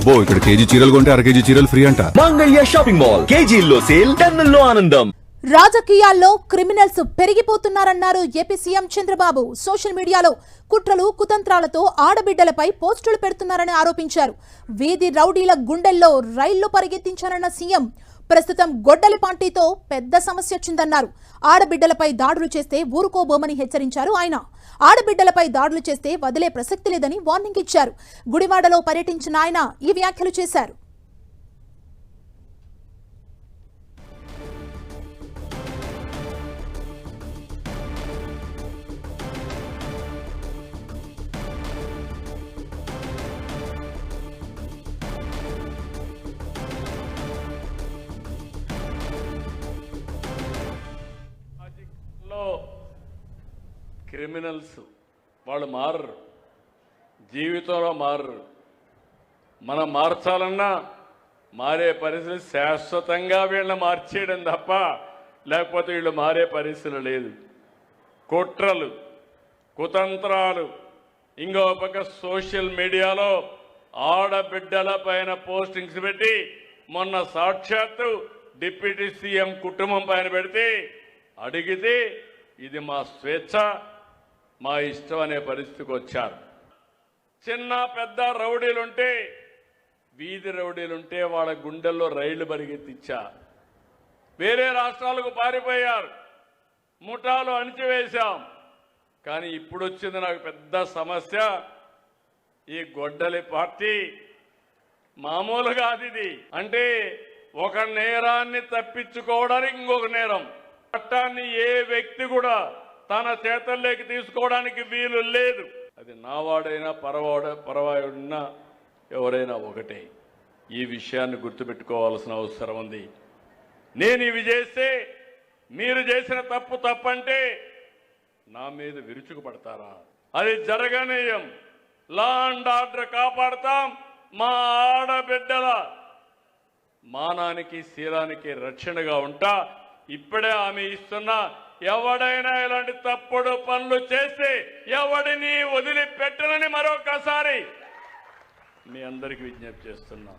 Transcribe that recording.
అబ్బో ఇక్కడ కేజీ చీరలు కొంటే అర కేజీ చీరలు ఫ్రీ అంట. మంగళ్య షాపింగ్ మాల్, కేజీల్లో సేల్, టన్నుల్లో ఆనందం. రాజకీయాల్లో క్రిమినల్స్ పెరిగిపోతున్నారన్నారు ఏపీ సీఎం చంద్రబాబు. సోషల్ మీడియాలో కుట్రలు కుతంత్రాలతో ఆడబిడ్డలపై పోస్టులు పెడుతున్నారని ఆరోపించారు. వీధి రౌడీల గుండెల్లో రైళ్లు పరిగెత్తించారన్న సీఎం ప్రస్తుతం గొడ్డలి పార్టీతో పెద్ద సమస్య వచ్చిందన్నారు. ఆడబిడ్డలపై దాడులు చేస్తే ఊరుకోబోమని హెచ్చరించారు ఆయన. ఆడబిడ్డలపై దాడులు చేస్తే వదిలే ప్రసక్తి లేదని వార్నింగ్ ఇచ్చారు. గుడివాడలో పర్యటించిన ఆయన ఈ వ్యాఖ్యలు చేశారు. క్రిమినల్స్ వాళ్ళు మారరు, జీవితంలో మారరు. మనం మార్చాలన్నా మారే పరిస్థితి శాశ్వతంగా వీళ్ళని మార్చేయడం తప్ప లేకపోతే వీళ్ళు మారే పరిస్థితి లేదు. కుట్రలు కుతంత్రాలు, ఇంకో పక్క సోషల్ మీడియాలో ఆడబిడ్డల పైన పోస్టింగ్స్ పెట్టి మొన్న సాక్షాత్తు డిప్యూటీ సీఎం కుటుంబం పైన పెడితే అడిగితే ఇది మా స్వేచ్ఛ, మా ఇష్టం అనే పరిస్థితికి వచ్చారు. చిన్న పెద్ద రౌడీలుంటే, వీధి రౌడీలుంటే వాళ్ళ గుండెల్లో రైళ్లు పరిగెత్తిచ్చా. వేరే రాష్ట్రాలకు పారిపోయారు, ముఠాలు అణిచివేశాం. కానీ ఇప్పుడు వచ్చింది నాకు పెద్ద సమస్య. ఈ గొడ్డలి పార్టీ మామూలుగా అది అంటే ఒక నేరాన్ని తప్పించుకోవడానికి ఇంకొక నేరం. చట్టాన్ని ఏ వ్యక్తి కూడా తన చేతల్లోకి తీసుకోవడానికి వీలు లేదు. అది నావాడైనా పరవాయుడినా ఎవరైనా ఒకటే. ఈ విషయాన్ని గుర్తుపెట్టుకోవాల్సిన అవసరం ఉంది. నేను ఇవి చేస్తే మీరు చేసిన తప్పు తప్పంటే నా మీద విరుచుకుపడతారా? అది జరగనీయం. Law and order కాపాడుతాం. మా ఆడబిడ్డల మానానికి శీలానికి రక్షణగా ఉంటా. ఇప్పుడే ఆమె ఇస్తున్నా, ఎవడైనా ఇలాంటి తప్పుడు పనులు చేస్తే ఎవడిని వదిలిపెట్టనని మరొకసారి మీ అందరికీ విజ్ఞప్తి చేస్తున్నా.